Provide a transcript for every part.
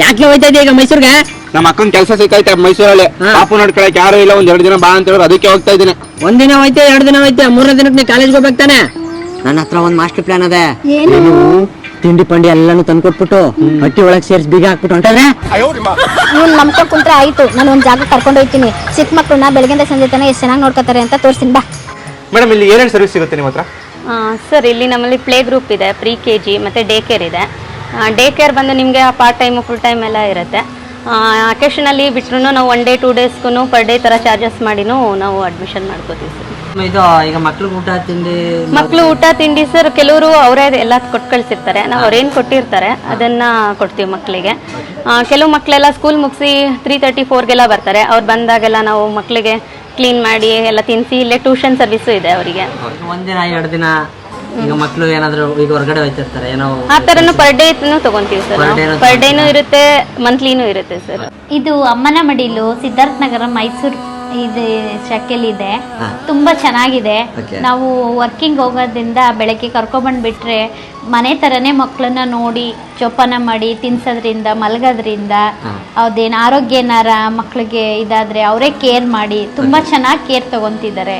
ಯಾಕೆ ಹೋಯ್ತಾ ಇದೀಯ ಈಗ ಮೈಸೂರ್ಗೆ? ನಮ್ಮ ಅಕ್ಕನ ಕೆಲಸ ಸಿಕ್ಕೈತೆ ಮೈಸೂರಲ್ಲಿ. ಪಾಪು ನೋಡ್ಕೊಳಕ್ ಯಾರು ಇಲ್ಲ, 1-2 ದಿನ ಬಾ ಅಂತ ಹೇಳಿದ್ರು, ಅದಕ್ಕೆ ಹೋಗ್ತಾ ಇದ್ದೀನಿ. 1 ದಿನ ಹೋಯ್ತೆ 2 ದಿನ ಹೋಯ್ತೆ, 3ನೇ ದಿನಕ್ಕೆ ನೀ ಕಾಲೇಜ್ಗೆ ಹೋಗ್ಬೇಕು ತಾನೆ? ನನ್ನ ಹತ್ರ ಒಂದು ಮಾಸ್ಟರ್ ಪ್ಲಾನ್ ಅದೇ. ಏನು? ತಿಂಡಿ ಪಂಡಿ ಎಲ್ಲಾನು ತಂದ್ಕೊಟ್ಬಿಟ್ಟು ಹಟ್ಟಿ ಒಳಗೆ ಸೇರಿಸಿ ಬೀಗ ಹಾಕ್ಬಿಟ್ಟು ಹೊಂಟದ್ರೆ ಇವ್ನು ನಂಬ್ಕೊಂಡು ಕುಂತ್ರೆ ಆಯ್ತು. ನಾನು ಒಂದು ಜಾಗ ಕರ್ಕೊಂಡು ಹೋಗ್ತೀನಿ. ಚಿಕ್ಕ ಮಕ್ಕಳನ್ನ ಬೆಳಗ್ಗೆಯಿಂದ ಸಂಜೆ ತನಕ ಎಷ್ಟು ಚೆನ್ನಾಗಿ ನೋಡ್ಕೋತಾರೆ ಅಂತ ತೋರಿಸ್ತೀನಿ ಬಾ. ಮೇಡಮ್, ಇಲ್ಲಿ ಏನೇನು ಸರ್ವಿಸ್ ಸಿಗುತ್ತೆ ನಿಮ್ಮ ಹತ್ರ? ಸರ್, ಇಲ್ಲಿ ನಮ್ಮಲ್ಲಿ ಪ್ಲೇ ಗ್ರೂಪ್ ಇದೆ, ಪ್ರೀ KG ಮತ್ತು ಡೇ ಕೇರ್ ಇದೆ. ಡೇ ಕೇರ್ ಬಂದು ನಿಮಗೆ ಪಾರ್ಟ್ ಟೈಮು ಫುಲ್ ಟೈಮ್ ಎಲ್ಲ ಇರುತ್ತೆ. ಅಕೇಶನಲ್ಲಿ ಬಿಟ್ರು ನಾವು 1 ಡೇ 2 ಡೇಸ್ಗೂ ಪರ್ ಡೇ ಥರ ಚಾರ್ಜಸ್ ಮಾಡಿನೂ ನಾವು ಅಡ್ಮಿಷನ್ ಮಾಡ್ಕೋತೀವಿ ಸರ್. ಇದು ಈಗ ಮಕ್ಳಿಗೆ ಊಟ ತಿಂಡಿ ಸರ್ ಕೆಲವರು ಅವರೇ ಎಲ್ಲ ಕೊಟ್ಟು ಕಳಿಸಿರ್ತಾರೆ. ನಾವು ಅವ್ರೇನು ಕೊಟ್ಟಿರ್ತಾರೆ ಅದನ್ನು ಕೊಡ್ತೀವಿ ಮಕ್ಕಳಿಗೆ. ಕೆಲವು ಮಕ್ಕಳೆಲ್ಲ ಸ್ಕೂಲ್ ಮುಗಿಸಿ 3:34 ಬರ್ತಾರೆ. ಅವ್ರು ಬಂದಾಗೆಲ್ಲ ನಾವು ಮಕ್ಕಳಿಗೆ ಕ್ಲೀನ್ ಮಾಡಿ ಎಲ್ಲ ತಿನ್ನಿಸಿ, ಇಲ್ಲೇ ಟ್ಯೂಷನ್ ಸರ್ವಿಸು ಇದೆ ಅವರಿಗೆ. 1 ದಿನ 2 ದಿನ ಈಗ ಮಕ್ಕಳು ಏನಾದ್ರು ಈಗ ಹೊರಗಡೆ ಹೋಗ್ತಿರ್ತಾರೆ ಏನೋ ಆ ಥರನೂ ಪರ್ ಡೇ ತಗೊಂತೀವಿ ಸರ್. ಪರ್ ಡೇನೂ ಇರುತ್ತೆ, ಮಂತ್ಲಿನೂ ಇರುತ್ತೆ ಸರ್. ಇದು ಅಮ್ಮನ ಮಡಿಲು, ಸಿದ್ಧಾರ್ಥ ನಗರ, ಮೈಸೂರು ಇದು ಶಾಖೆಲಿದೆ. ತುಂಬಾ ಚೆನ್ನಾಗಿದೆ. ನಾವು ವರ್ಕಿಂಗ್ ಹೋಗೋದ್ರಿಂದ ಬೆಳಗ್ಗೆ ಕರ್ಕೊಬಂದ್ಬಿಟ್ರೆ ಮನೆ ತರನೇ ಮಕ್ಕಳನ್ನ ನೋಡಿ ಜೋಪಾನ ಮಾಡಿ ತಿನ್ಸೋದ್ರಿಂದ, ಮಲಗೋದ್ರಿಂದ, ಅದೇನು ಆರೋಗ್ಯ ಏನಾರ ಮಕ್ಕಳಿಗೆ ಇದಾದ್ರೆ ಅವರೇ ಕೇರ್ ಮಾಡಿ ತುಂಬಾ ಚೆನ್ನಾಗಿ ಕೇರ್ ತಗೊಂತಿದ್ದಾರೆ.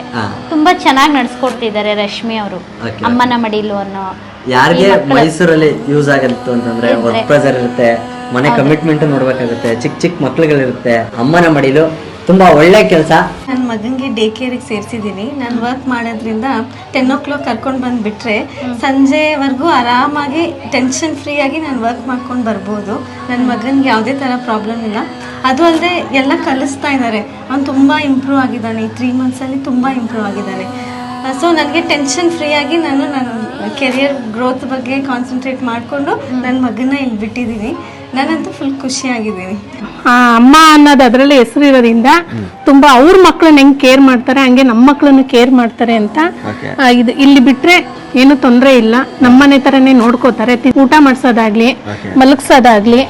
ತುಂಬಾ ಚೆನ್ನಾಗಿ ನಡ್ಸ್ಕೊಡ್ತಿದ್ದಾರೆ ರಶ್ಮಿ ಅವರು ಅಮ್ಮನ ಮಡಿಲು ಅನ್ನೋ. ಯಾರಿಗೆ ಮೈಸೂರಲ್ಲಿ ಯೂಸ್ ಆಗತ್ತು ಅಂತಂದ್ರೆ ವರ್ಕ್ ಪ್ರೆಸರ್ ಇರುತ್ತೆ, ಮನೆ ಕಮಿಟ್ಮೆಂಟ್ ನೋಡ್ಬೇಕಾಗುತ್ತೆ, ಚಿಕ್ಕ ಮಕ್ಳುಗಳಿರುತ್ತೆ. ಅಮ್ಮನ ಮಡಿಲು ತುಂಬಾ ಒಳ್ಳೆ ಕೆಲಸ. ನನ್ನ ಮಗನಿಗೆ ಡೇ ಕೇರಿಗೆ ಸೇರಿಸಿದ್ದೀನಿ. ನಾನು ವರ್ಕ್ ಮಾಡೋದ್ರಿಂದ 10 o'clock ಕರ್ಕೊಂಡು ಬಂದುಬಿಟ್ರೆ ಸಂಜೆವರೆಗೂ ಆರಾಮಾಗಿ ಟೆನ್ಷನ್ ಫ್ರೀ ಆಗಿ ನಾನು ವರ್ಕ್ ಮಾಡ್ಕೊಂಡು ಬರ್ಬೋದು. ನನ್ನ ಮಗನಿಗೆ ಯಾವುದೇ ಥರ ಪ್ರಾಬ್ಲಮ್ ಇಲ್ಲ. ಅದು ಅಲ್ಲದೆ ಎಲ್ಲ ಕಲಿಸ್ತಾ ಇದ್ದಾರೆ. ಅವ್ನು ತುಂಬ ಇಂಪ್ರೂವ್ ಆಗಿದ್ದಾನೆ. ಈ 3 monthsಲ್ಲಿ ತುಂಬ ಇಂಪ್ರೂವ್ ಆಗಿದ್ದಾನೆ. ಸೊ ನನಗೆ ಟೆನ್ಷನ್ ಫ್ರೀ ಆಗಿ ನಾನು ನನ್ನ ಕೆರಿಯರ್ ಗ್ರೋತ್ ಬಗ್ಗೆ ಕಾನ್ಸಂಟ್ರೇಟ್ ಮಾಡಿಕೊಂಡು ನನ್ನ ಮಗನ ಇಲ್ಲಿ ಬಿಟ್ಟಿದ್ದೀನಿ. ನಾನಂತೂ ಫುಲ್ ಖುಷಿಯಾಗಿದ್ದೀನಿ. ಅಮ್ಮ ಅನ್ನೋದು ಅದರಲ್ಲಿ ಹೆಸರು ಇರೋದ್ರಿಂದ ತುಂಬಾ ಅವ್ರ ಮಕ್ಕಳನ್ನ ಹೆಂಗ್ ಕೇರ್ ಮಾಡ್ತಾರೆ ಹಂಗೆ ನಮ್ಮ ಮಕ್ಕಳನ್ನು ಕೇರ್ ಮಾಡ್ತಾರೆ ಅಂತ. ಇದು ಇಲ್ಲಿ ಬಿಟ್ರೆ ಏನು ತೊಂದರೆ ಇಲ್ಲ. ನಮ್ಮನೆ ತರನೇ ನೋಡ್ಕೋತಾರೆ. ಊಟ ಮಾಡ್ಸೋದಾಗ್ಲಿ, ಮಲಗ್ಸೋದಾಗ್ಲಿ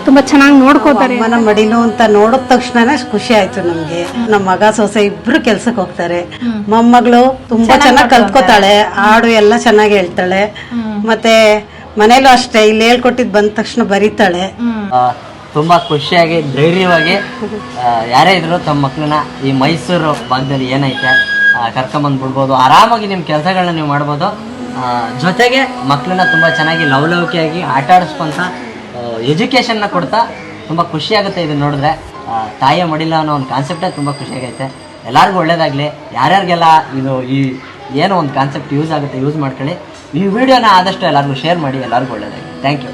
ತುಂಬಾ ಚೆನ್ನಾಗಿ ನೋಡ್ಕೋತಾರೆ. ಅಮ್ಮನ ಮಡಿಲು ಅಂತ ನೋಡಿದ ತಕ್ಷಣನೇ ಖುಷಿ ಆಯ್ತು ನಮ್ಗೆ. ನಮ್ಮ ಮಗ ಸೊಸೆ ಇಬ್ರು ಕೆಲ್ಸಕ್ಕೆ ಹೋಗ್ತಾರೆ. ಮೊಮ್ಮಗಳು ತುಂಬಾ ಚೆನ್ನಾಗಿ ಕಲ್ತ್ಕೋತಾಳೆ. ಹಾಡು ಎಲ್ಲ ಚೆನ್ನಾಗಿ ಹೇಳ್ತಾಳೆ. ಮತ್ತೆ ಮನೇಲೂ ಅಷ್ಟೇ, ಇಲ್ಲಿ ಹೇಳ್ಕೊಟ್ಟಿದ್ ಬಂದ ತಕ್ಷಣ ಬರೀತಾಳೆ. ತುಂಬಾ ಖುಷಿಯಾಗಿ ಧೈರ್ಯವಾಗಿ ಯಾರೇ ಇದ್ರು ತಮ್ಮ ಮಕ್ಕಳನ್ನ ಈ ಮೈಸೂರು ಭಾಗದಲ್ಲಿ ಏನೈತೆ ಕರ್ಕೊಂಬಂದ್ಬಿಡ್ಬೋದು. ಆರಾಮಾಗಿ ನಿಮ್ಮ ಕೆಲಸಗಳನ್ನ ನೀವು ಮಾಡ್ಬೋದು. ಜೊತೆಗೆ ಮಕ್ಕಳನ್ನ ತುಂಬ ಚೆನ್ನಾಗಿ ಲವಲವಿಕೆಯಾಗಿ ಆಟ ಆಡಿಸ್ಕೊಂತ ಎಜುಕೇಷನ್ನ ಕೊಡ್ತಾ ತುಂಬ ಖುಷಿಯಾಗುತ್ತೆ. ಇದನ್ನ ನೋಡಿದ್ರೆ ತಾಯಿಯ ಮಡಿಲ ಅನ್ನೋ ಒಂದು ಕಾನ್ಸೆಪ್ಟೇ ತುಂಬ ಖುಷಿಯಾಗೈತೆ. ಎಲ್ಲರಿಗೂ ಒಳ್ಳೇದಾಗಲಿ. ಯಾರ್ಯಾರಿಗೆಲ್ಲ ಇದು ಈ ಏನೋ ಒಂದು ಕಾನ್ಸೆಪ್ಟ್ ಯೂಸ್ ಆಗುತ್ತೆ ಯೂಸ್ ಮಾಡ್ಕೊಳ್ಳಿ. ಈ ವಿಡಿಯೋನ ಆದಷ್ಟು ಎಲ್ಲರಿಗೂ ಶೇರ್ ಮಾಡಿ. ಎಲ್ಲರಿಗೂ ಒಳ್ಳೇದಾಗಲಿ. Thank you.